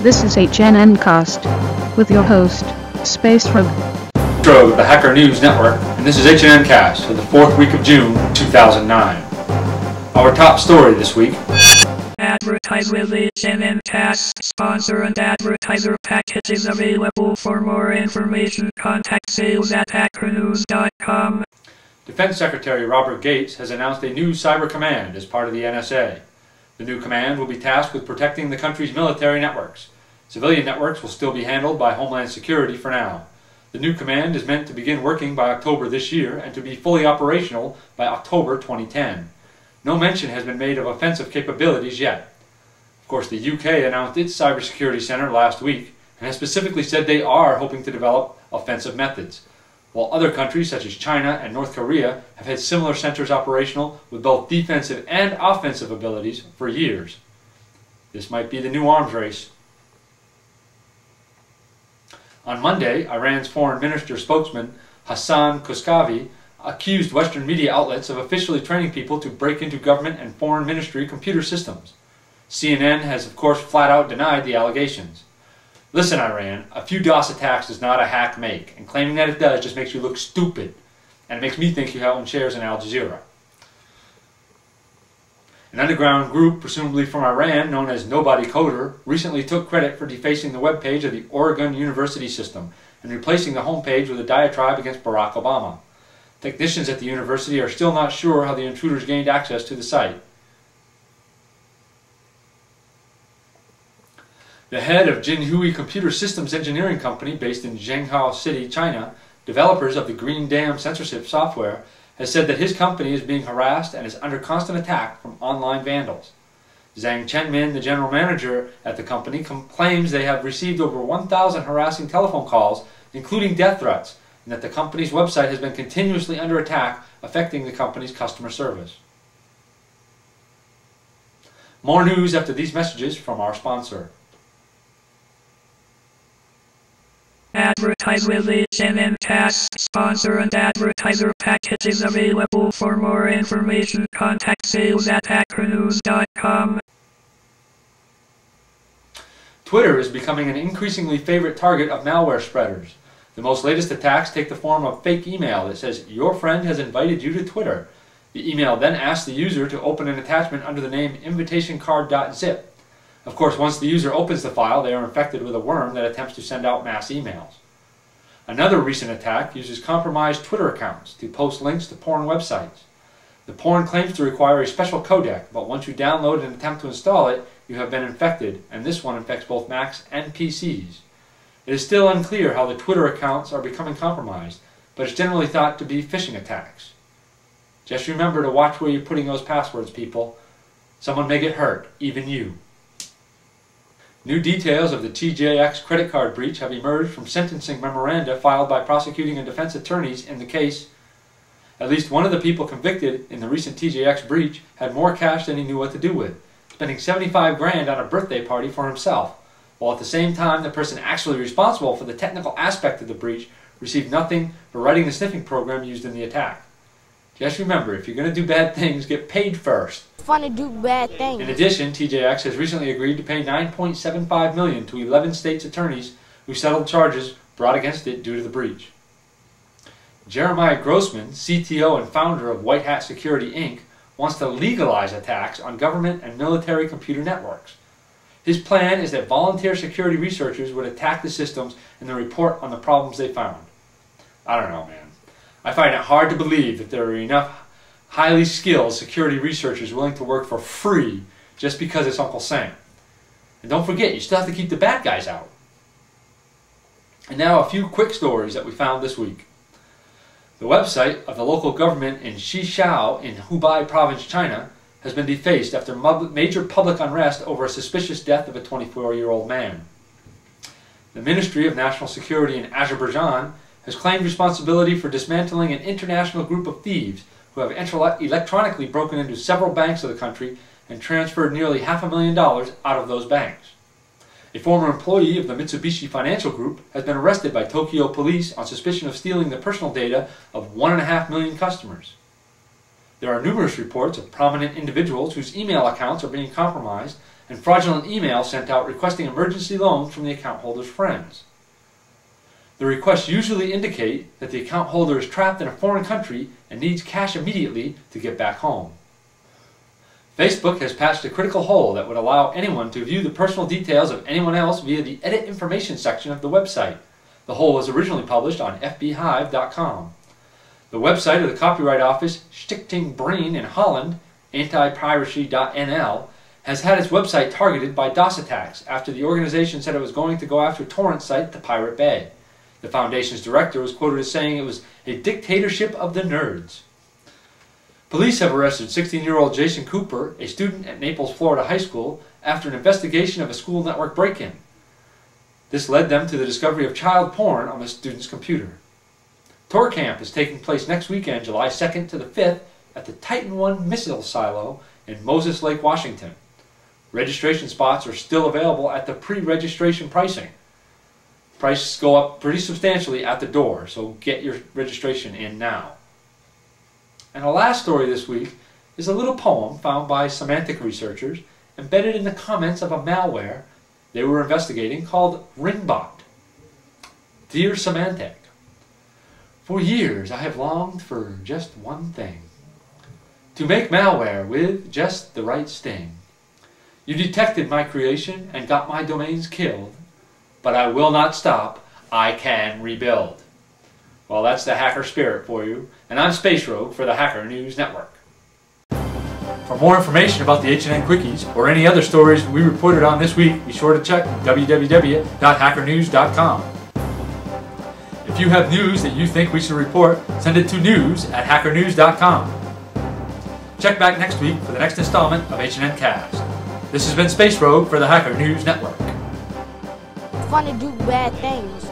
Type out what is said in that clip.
This is HNNCast with your host, Space Rogue. The Hacker News Network, and this is HNNCast for the 4th week of June 2009. Our top story this week. Advertise with HNNCast. Sponsor and advertiser package is available. For more information, contact sales@hackernews.com. Defense Secretary Robert Gates has announced a new cyber command as part of the NSA. The new command will be tasked with protecting the country's military networks. Civilian networks will still be handled by Homeland Security for now. The new command is meant to begin working by October this year and to be fully operational by October 2010. No mention has been made of offensive capabilities yet. Of course, the UK announced its cybersecurity center last week and has specifically said they are hoping to develop offensive methods, while other countries such as China and North Korea have had similar centers operational with both defensive and offensive abilities for years. This might be the new arms race. On Monday, Iran's foreign minister spokesman Hassan Kouskavi accused Western media outlets of officially training people to break into government and foreign ministry computer systems. CNN has, of course, flat out denied the allegations. Listen, Iran, a few DOS attacks does not a hack make, and claiming that it does just makes you look stupid, and it makes me think you own shares in Al Jazeera. An underground group, presumably from Iran, known as Nobody Coder, recently took credit for defacing the webpage of the Oregon University system and replacing the homepage with a diatribe against Barack Obama. Technicians at the university are still not sure how the intruders gained access to the site. The head of Jinhui Computer Systems Engineering Company, based in Zhenghao City, China, developers of the Green Dam censorship software, has said that his company is being harassed and is under constant attack from online vandals. Zhang Chenmin, the general manager at the company, claims they have received over 1,000 harassing telephone calls, including death threats, and that the company's website has been continuously under attack, affecting the company's customer service. More news after these messages from our sponsor. Advertise with HNNCast. Sponsor and advertiser package is available. For more information, contact sales@hackernews.com. Twitter is becoming an increasingly favorite target of malware spreaders. The most latest attacks take the form of fake email that says, "Your friend has invited you to Twitter." The email then asks the user to open an attachment under the name invitationcard.zip. Of course, once the user opens the file, they are infected with a worm that attempts to send out mass emails. Another recent attack uses compromised Twitter accounts to post links to porn websites. The porn claims to require a special codec, but once you download and attempt to install it, you have been infected, and this one infects both Macs and PCs. It is still unclear how the Twitter accounts are becoming compromised, but it's generally thought to be phishing attacks. Just remember to watch where you're putting those passwords, people. Someone may get hurt, even you. New details of the TJX credit card breach have emerged from sentencing memoranda filed by prosecuting and defense attorneys in the case. At least one of the people convicted in the recent TJX breach had more cash than he knew what to do with, spending 75 grand on a birthday party for himself, while at the same time the person actually responsible for the technical aspect of the breach received nothing for writing the sniffing program used in the attack. Just remember, if you're going to do bad things, get paid first. Fun to do bad things. In addition, TJX has recently agreed to pay $9.75 million to 11 states' attorneys who settled charges brought against it due to the breach. Jeremiah Grossman, CTO and founder of White Hat Security Inc., wants to legalize attacks on government and military computer networks. His plan is that volunteer security researchers would attack the systems and then report on the problems they found. I don't know, man. I find it hard to believe that there are enough highly skilled security researchers willing to work for free just because it's Uncle Sam. And don't forget, you still have to keep the bad guys out. And now a few quick stories that we found this week. The website of the local government in Xishao in Hubei province, China, has been defaced after major public unrest over a suspicious death of a 24-year-old man. The Ministry of National Security in Azerbaijan has claimed responsibility for dismantling an international group of thieves who have electronically broken into several banks of the country and transferred nearly $500,000 out of those banks. A former employee of the Mitsubishi Financial Group has been arrested by Tokyo police on suspicion of stealing the personal data of 1.5 million customers. There are numerous reports of prominent individuals whose email accounts are being compromised, and fraudulent emails sent out requesting emergency loans from the account holder's friends. The requests usually indicate that the account holder is trapped in a foreign country and needs cash immediately to get back home. Facebook has patched a critical hole that would allow anyone to view the personal details of anyone else via the Edit Information section of the website. The hole was originally published on fbhive.com. The website of the Copyright Office Stichting Breen in Holland, antipiracy.nl, has had its website targeted by DOS attacks after the organization said it was going to go after torrent site The Pirate Bay. The foundation's director was quoted as saying it was a dictatorship of the nerds. Police have arrested 16-year-old Jason Cooper, a student at Naples, Florida High School, after an investigation of a school network break-in. This led them to the discovery of child porn on the student's computer. Tour Camp is taking place next weekend, July 2nd to the 5th, at the Titan I Missile Silo in Moses Lake, Washington. Registration spots are still available at the pre-registration pricing. Prices go up pretty substantially at the door, so get your registration in now. And the last story this week is a little poem found by semantic researchers embedded in the comments of a malware they were investigating called Ringbot. Dear Semantic, for years I have longed for just one thing, to make malware with just the right sting. You detected my creation and got my domains killed, but I will not stop, I can rebuild. Well, that's the hacker spirit for you, and I'm Space Rogue for the Hacker News Network. For more information about the HNN Quickies or any other stories we reported on this week, be sure to check www.hackernews.com. If you have news that you think we should report, send it to news@hackernews.com. Check back next week for the next installment of HNNCast. This has been Space Rogue for the Hacker News Network. It's fun to do bad things.